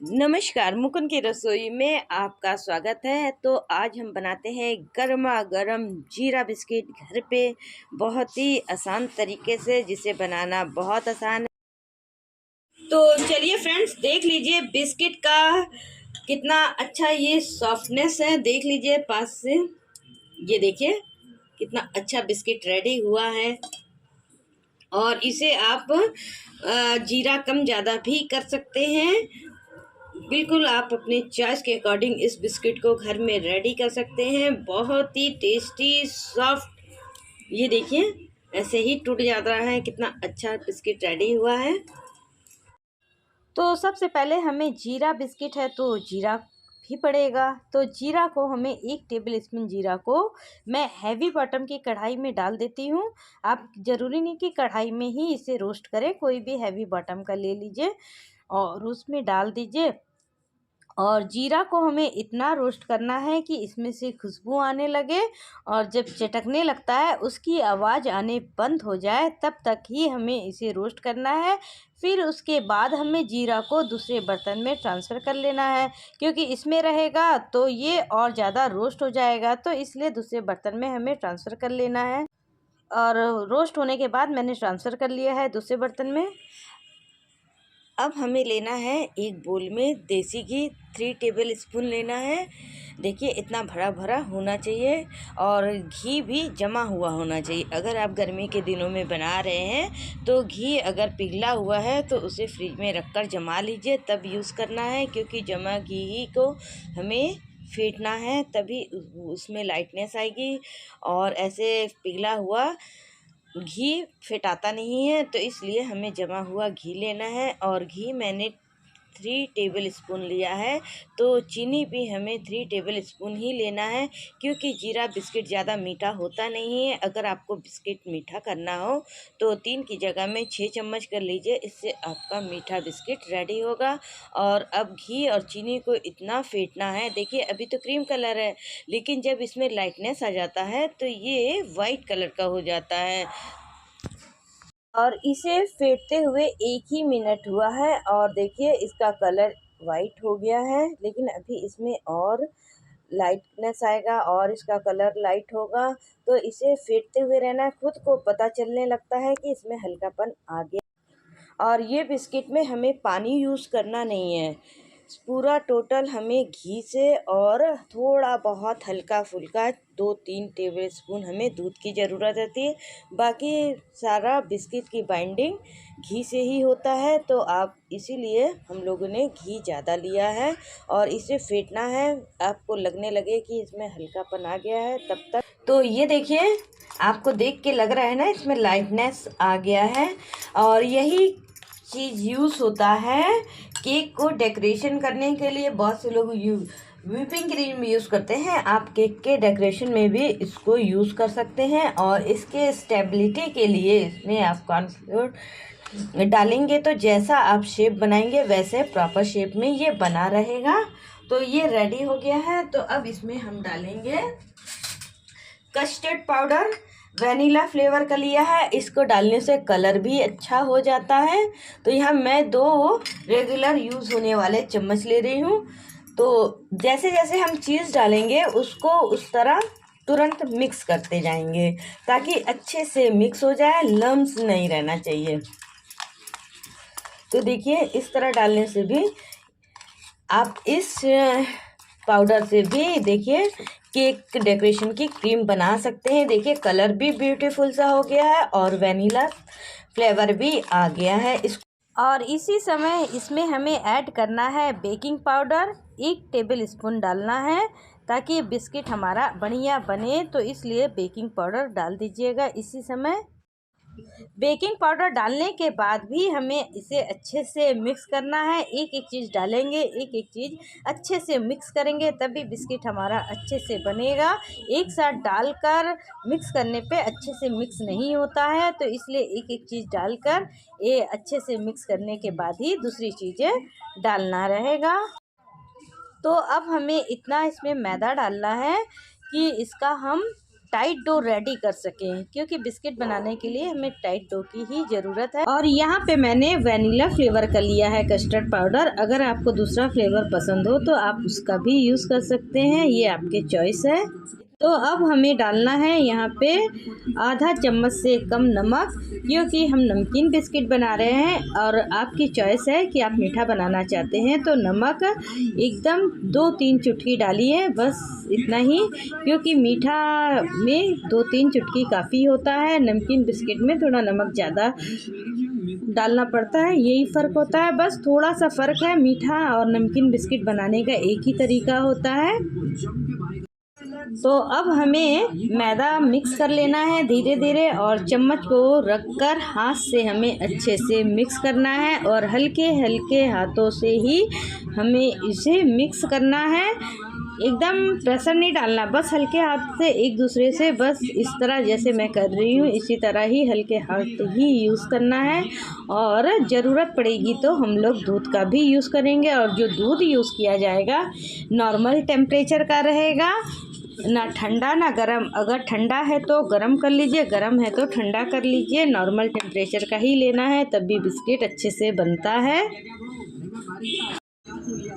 नमस्कार, मुकुंद की रसोई में आपका स्वागत है। तो आज हम बनाते हैं गर्मा गर्म जीरा बिस्किट घर पे, बहुत ही आसान तरीके से, जिसे बनाना बहुत आसान है। तो चलिए फ्रेंड्स, देख लीजिए बिस्किट का कितना अच्छा ये सॉफ्टनेस है। देख लीजिए पास से, ये देखिए कितना अच्छा बिस्किट रेडी हुआ है। और इसे आप जीरा कम ज़्यादा भी कर सकते हैं। बिल्कुल आप अपनी चॉइस के अकॉर्डिंग इस बिस्किट को घर में रेडी कर सकते हैं। बहुत ही टेस्टी सॉफ्ट, ये देखिए ऐसे ही टूट जाता है। कितना अच्छा बिस्किट रेडी हुआ है। तो सबसे पहले हमें जीरा बिस्किट है तो जीरा भी पड़ेगा। तो जीरा को हमें 1 टेबल स्पून जीरा को मैं हैवी बॉटम की कढ़ाई में डाल देती हूँ। आप ज़रूरी नहीं कि कढ़ाई में ही इसे रोस्ट करें, कोई भी हैवी बॉटम का ले लीजिए और उसमें डाल दीजिए। और जीरा को हमें इतना रोस्ट करना है कि इसमें से खुशबू आने लगे, और जब चटकने लगता है उसकी आवाज़ आने बंद हो जाए तब तक ही हमें इसे रोस्ट करना है। फिर उसके बाद हमें जीरा को दूसरे बर्तन में ट्रांसफ़र कर लेना है, क्योंकि इसमें रहेगा तो ये और ज़्यादा रोस्ट हो जाएगा। तो इसलिए दूसरे बर्तन में हमें ट्रांसफ़र कर लेना है। और रोस्ट होने के बाद मैंने ट्रांसफ़र कर लिया है दूसरे बर्तन में। अब हमें लेना है एक बोल में देसी घी, 3 टेबल स्पून लेना है। देखिए इतना भरा भरा होना चाहिए और घी भी जमा हुआ होना चाहिए। अगर आप गर्मी के दिनों में बना रहे हैं तो घी अगर पिघला हुआ है तो उसे फ्रिज में रख कर जमा लीजिए, तब यूज़ करना है। क्योंकि जमा घी ही को हमें फेंटना है, तभी उसमें लाइटनेस आएगी। और ऐसे पिघला हुआ घी फेंटाता नहीं है, तो इसलिए हमें जमा हुआ घी लेना है। और घी मैंने 3 टेबल स्पून लिया है। तो चीनी भी हमें 3 टेबल स्पून ही लेना है, क्योंकि जीरा बिस्किट ज़्यादा मीठा होता नहीं है। अगर आपको बिस्किट मीठा करना हो तो 3 की जगह में 6 चम्मच कर लीजिए, इससे आपका मीठा बिस्किट रेडी होगा। और अब घी और चीनी को इतना फेंटना है। देखिए अभी तो क्रीम कलर है, लेकिन जब इसमें लाइटनेस आ जाता है तो ये वाइट कलर का हो जाता है। और इसे फेंटते हुए 1 ही मिनट हुआ है और देखिए इसका कलर वाइट हो गया है, लेकिन अभी इसमें और लाइटनेस आएगा और इसका कलर लाइट होगा। तो इसे फेंटते हुए रहना है, खुद को पता चलने लगता है कि इसमें हल्कापन आ गया। और ये बिस्किट में हमें पानी यूज़ करना नहीं है, पूरा टोटल हमें घी से और थोड़ा बहुत हल्का फुल्का 2-3 टेबल स्पून हमें दूध की ज़रूरत रहती है। बाकी सारा बिस्किट की बाइंडिंग घी से ही होता है, तो आप इसीलिए हम लोगों ने घी ज़्यादा लिया है। और इसे फेंटना है, आपको लगने लगे कि इसमें हल्कापन आ गया है तब तक। तो ये देखिए, आपको देख के लग रहा है ना इसमें लाइटनेस आ गया है। और यही चीज़ यूज़ होता है केक को डेकोरेशन करने के लिए। बहुत से लोग व्हिपिंग क्रीम यूज़ करते हैं, आप केक के डेकोरेशन में भी इसको यूज़ कर सकते हैं। और इसके स्टेबिलिटी के लिए इसमें आप कॉर्नफ्लोर डालेंगे तो जैसा आप शेप बनाएंगे वैसे प्रॉपर शेप में ये बना रहेगा। तो ये रेडी हो गया है। तो अब इसमें हम डालेंगे कस्टर्ड पाउडर, वनीला फ्लेवर का लिया है। इसको डालने से कलर भी अच्छा हो जाता है। तो यहाँ मैं 2 रेगुलर यूज़ होने वाले चम्मच ले रही हूँ। तो जैसे जैसे हम चीज़ डालेंगे उसको उस तरह तुरंत मिक्स करते जाएंगे, ताकि अच्छे से मिक्स हो जाए, लम्स नहीं रहना चाहिए। तो देखिए इस तरह डालने से भी आप इस पाउडर से भी देखिए केक डेकोरेशन की क्रीम बना सकते हैं। देखिए कलर भी ब्यूटीफुल सा हो गया है और वनीला फ्लेवर भी आ गया है। और इसी समय इसमें हमें ऐड करना है बेकिंग पाउडर, 1 टेबल स्पून डालना है, ताकि बिस्किट हमारा बढ़िया बने। तो इसलिए बेकिंग पाउडर डाल दीजिएगा इसी समय। बेकिंग पाउडर डालने के बाद भी हमें इसे अच्छे से मिक्स करना है। एक एक चीज़ डालेंगे, एक एक चीज़ अच्छे से मिक्स करेंगे, तभी बिस्किट हमारा अच्छे से बनेगा। एक साथ डालकर मिक्स करने पे अच्छे से मिक्स नहीं होता है, तो इसलिए एक एक चीज़ डालकर ये अच्छे से मिक्स करने के बाद ही दूसरी चीज़ें डालना रहेगा। तो अब हमें इतना इसमें मैदा डालना है कि इसका हम टाइट डो रेडी कर सकें, क्योंकि बिस्किट बनाने के लिए हमें टाइट डो की ही ज़रूरत है। और यहाँ पे मैंने वनीला फ्लेवर का लिया है कस्टर्ड पाउडर। अगर आपको दूसरा फ्लेवर पसंद हो तो आप उसका भी यूज़ कर सकते हैं, ये आपके चॉइस है। तो अब हमें डालना है यहाँ पे आधा चम्मच से कम नमक, क्योंकि हम नमकीन बिस्किट बना रहे हैं और आपकी चॉइस है कि आप मीठा बनाना चाहते हैं तो नमक एकदम 2-3 चुटकी डालिए, बस इतना ही, क्योंकि मीठा में 2-3 चुटकी काफ़ी होता है, नमकीन बिस्किट में थोड़ा नमक ज़्यादा डालना पड़ता है, यही फ़र्क होता है, बस थोड़ा सा फ़र्क है। मीठा और नमकीन बिस्किट बनाने का एक ही तरीका होता है। तो अब हमें मैदा मिक्स कर लेना है धीरे धीरे, और चम्मच को रखकर हाथ से हमें अच्छे से मिक्स करना है, और हल्के हल्के हाथों से ही हमें इसे मिक्स करना है। एकदम प्रेशर नहीं डालना, बस हल्के हाथ से एक दूसरे से, बस इस तरह जैसे मैं कर रही हूँ इसी तरह ही हल्के हाथ ही यूज़ करना है। और ज़रूरत पड़ेगी तो हम लोग दूध का भी यूज़ करेंगे, और जो दूध यूज़ किया जाएगा नॉर्मल टेम्परेचर का रहेगा, ना ठंडा ना गरम। अगर ठंडा है तो गरम कर लीजिए, गरम है तो ठंडा कर लीजिए, नॉर्मल टेम्परेचर का ही लेना है, तभी बिस्किट अच्छे से बनता है।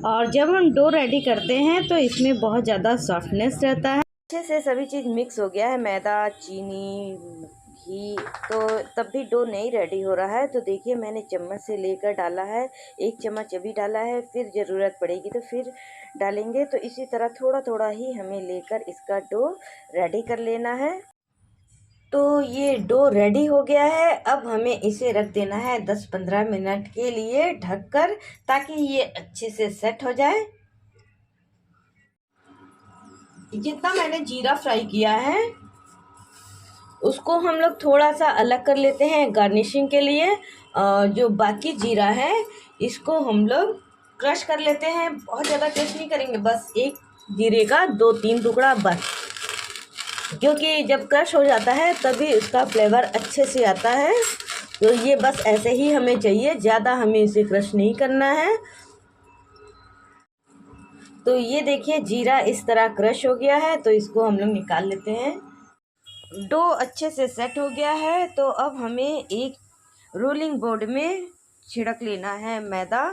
और जब हम डो रेडी करते हैं तो इसमें बहुत ज़्यादा सॉफ्टनेस रहता है। अच्छे से सभी चीज़ मिक्स हो गया है, मैदा, चीनी, घी, तो तब भी डो नहीं रेडी हो रहा है। तो देखिए मैंने चम्मच से लेकर डाला है, 1 चम्मच अभी डाला है, फिर ज़रूरत पड़ेगी तो फिर डालेंगे। तो इसी तरह थोड़ा थोड़ा ही हमें लेकर इसका डो रेडी कर लेना है। तो ये डो रेडी हो गया है। अब हमें इसे रख देना है 10-15 मिनट के लिए ढककर, ताकि ये अच्छे से सेट हो जाए। जितना मैंने जीरा फ्राई किया है उसको हम लोग थोड़ा सा अलग कर लेते हैं गार्निशिंग के लिए। जो बाकी जीरा है इसको हम लोग क्रश कर लेते हैं, बहुत ज़्यादा क्रश नहीं करेंगे, बस एक जीरे का 2-3 टुकड़ा बस, क्योंकि जब क्रश हो जाता है तभी उसका फ्लेवर अच्छे से आता है। तो ये बस ऐसे ही हमें चाहिए, ज़्यादा हमें इसे क्रश नहीं करना है। तो ये देखिए जीरा इस तरह क्रश हो गया है, तो इसको हम लोग निकाल लेते हैं। डो अच्छे से सेट हो गया है, तो अब हमें एक रोलिंग बोर्ड में छिड़क लेना है मैदा,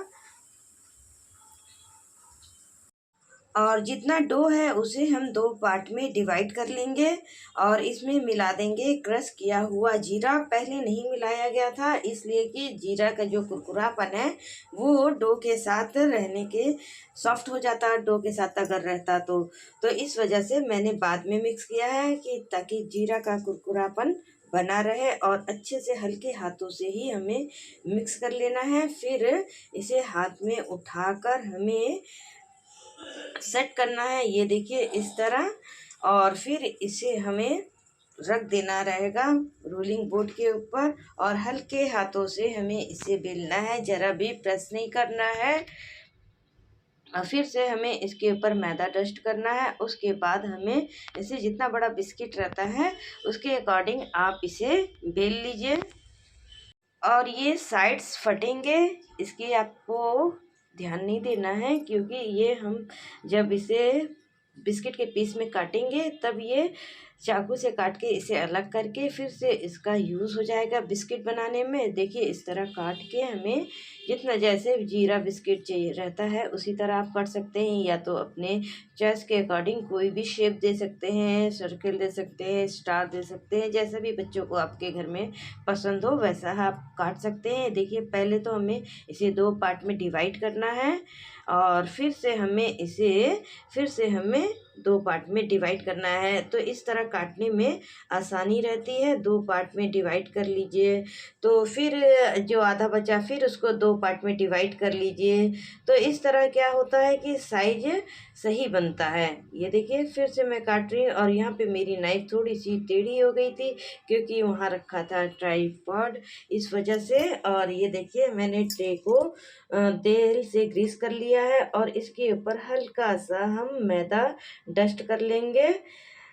और जितना डो है उसे हम 2 पार्ट में डिवाइड कर लेंगे, और इसमें मिला देंगे क्रश किया हुआ जीरा। पहले नहीं मिलाया गया था इसलिए कि जीरा का जो कुरकुरापन है वो डो के साथ रहने के सॉफ्ट हो जाता, डो के साथ अगर रहता तो इस वजह से मैंने बाद में मिक्स किया है, कि ताकि जीरा का कुरकुरापन बना रहे। और अच्छे से हल्के हाथों से ही हमें मिक्स कर लेना है। फिर इसे हाथ में उठाकर हमें सेट करना है, ये देखिए इस तरह। और फिर इसे हमें रख देना रहेगा रोलिंग बोर्ड के ऊपर, और हल्के हाथों से हमें इसे बेलना है, ज़रा भी प्रेस नहीं करना है। और फिर से हमें इसके ऊपर मैदा डस्ट करना है। उसके बाद हमें इसे, जितना बड़ा बिस्किट रहता है उसके अकॉर्डिंग आप इसे बेल लीजिए। और ये साइड्स फटेंगे, इसकी आपको ध्यान नहीं देना है, क्योंकि ये हम जब इसे बिस्किट के पीस में काटेंगे तब ये चाकू से काट के इसे अलग करके फिर से इसका यूज़ हो जाएगा बिस्किट बनाने में। देखिए इस तरह काट के हमें जितना जैसे जीरा बिस्किट चाहिए रहता है उसी तरह आप काट सकते हैं, या तो अपने चॉइस के अकॉर्डिंग कोई भी शेप दे सकते हैं, सर्कल दे सकते हैं, स्टार दे सकते हैं, जैसा भी बच्चों को आपके घर में पसंद हो वैसा आप काट सकते हैं। देखिए पहले तो हमें इसे 2 पार्ट में डिवाइड करना है, और फिर से हमें 2 पार्ट में डिवाइड करना है। तो इस तरह काटने में आसानी रहती है। 2 पार्ट में डिवाइड कर लीजिए, तो फिर जो आधा बचा फिर उसको 2 पार्ट में डिवाइड कर लीजिए। तो इस तरह क्या होता है कि साइज सही बनता है। ये देखिए फिर से मैं काट रही हूँ, और यहाँ पे मेरी नाइफ थोड़ी सी टेढ़ी हो गई थी, क्योंकि वहाँ रखा था ट्राइपॉड, इस वजह से। और ये देखिए मैंने ट्रे को तेल से ग्रीस कर लिया है, और इसके ऊपर हल्का सा हम मैदा डस्ट कर लेंगे।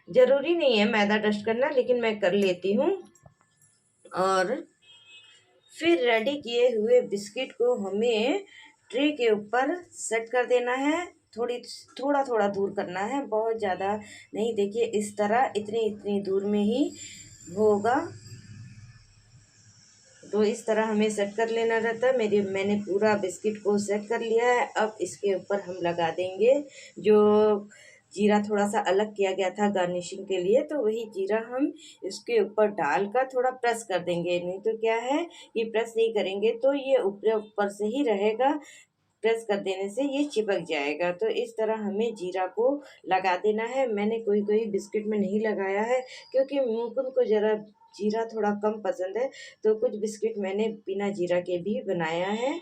ज़रूरी नहीं है मैदा डस्ट करना, लेकिन मैं कर लेती हूँ। और फिर रेडी किए हुए बिस्किट को हमें ट्रे के ऊपर सेट कर देना है। थोड़ा थोड़ा दूर करना है, बहुत ज़्यादा नहीं। देखिए इस तरह इतनी दूर में ही होगा। तो इस तरह हमें सेट कर लेना रहता है। मैंने पूरा बिस्किट को सेट कर लिया है। अब इसके ऊपर हम लगा देंगे जो जीरा थोड़ा सा अलग किया गया था गार्निशिंग के लिए, तो वही जीरा हम इसके ऊपर डालकर थोड़ा प्रेस कर देंगे। नहीं तो क्या है, ये प्रेस नहीं करेंगे तो ये ऊपर ऊपर से ही रहेगा, प्रेस कर देने से ये चिपक जाएगा। तो इस तरह हमें जीरा को लगा देना है। मैंने कोई कोई बिस्किट में नहीं लगाया है क्योंकि मुकुंद को ज़रा जीरा थोड़ा कम पसंद है, तो कुछ बिस्किट मैंने बिना जीरा के भी बनाया है।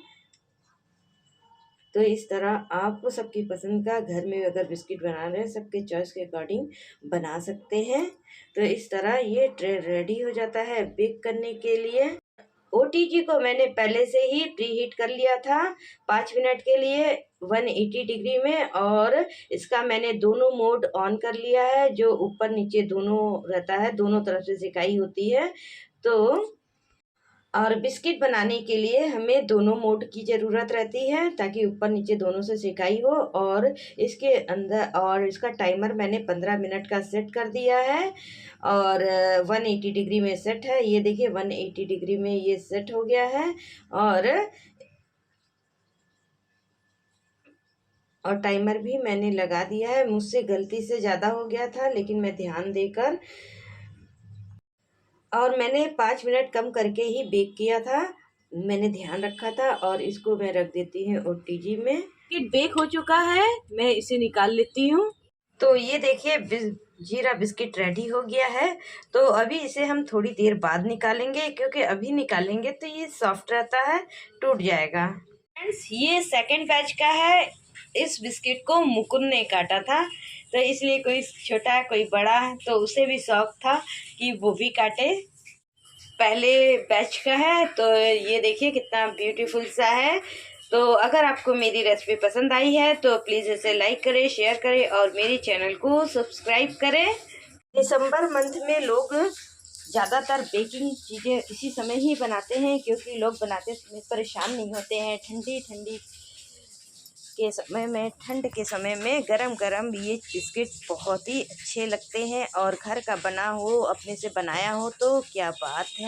तो इस तरह आप सबकी पसंद का घर में अगर बिस्किट बना रहे हैं, सबके चॉइस के अकॉर्डिंग बना सकते हैं। तो इस तरह ये ट्रे रेडी हो जाता है बेक करने के लिए। ओटीजी को मैंने पहले से ही प्री हीट कर लिया था 5 मिनट के लिए 180 डिग्री में, और इसका मैंने दोनों मोड ऑन कर लिया है, जो ऊपर नीचे दोनों रहता है, दोनों तरफ से सिकाई होती है। तो और बिस्किट बनाने के लिए हमें दोनों मोड की ज़रूरत रहती है ताकि ऊपर नीचे दोनों से सिकाई हो। और इसके अंदर और इसका टाइमर मैंने 15 मिनट का सेट कर दिया है और 180 डिग्री में सेट है। ये देखिए 180 डिग्री में ये सेट हो गया है। और टाइमर भी मैंने लगा दिया है। मुझसे गलती से ज़्यादा हो गया था, लेकिन मैं ध्यान देकर, और मैंने 5 मिनट कम करके ही बेक किया था, मैंने ध्यान रखा था। और इसको मैं रख देती हूँ ओटीजी में। ये बेक हो चुका है, मैं इसे निकाल लेती हूँ। तो ये देखिए जीरा बिस्किट रेडी हो गया है। तो अभी इसे हम थोड़ी देर बाद निकालेंगे, क्योंकि अभी निकालेंगे तो ये सॉफ्ट रहता है, टूट जाएगा। फ्रेंड्स, ये सेकंड बैच का है। इस बिस्किट को मुकुंद ने काटा था, तो इसलिए कोई छोटा कोई बड़ा, तो उसे भी शौक था कि वो भी काटे। पहले बैच का है, तो ये देखिए कितना ब्यूटीफुल सा है। तो अगर आपको मेरी रेसिपी पसंद आई है तो प्लीज़ इसे लाइक करें, शेयर करें और मेरे चैनल को सब्सक्राइब करें। दिसंबर मंथ में लोग ज़्यादातर बेकिंग चीज़ें इसी समय ही बनाते हैं, क्योंकि लोग बनाते समय परेशान नहीं होते हैं। ठंड के समय में गरम गरम ये बिस्किट बहुत ही अच्छे लगते हैं, और घर का बना हो, अपने से बनाया हो तो क्या बात है।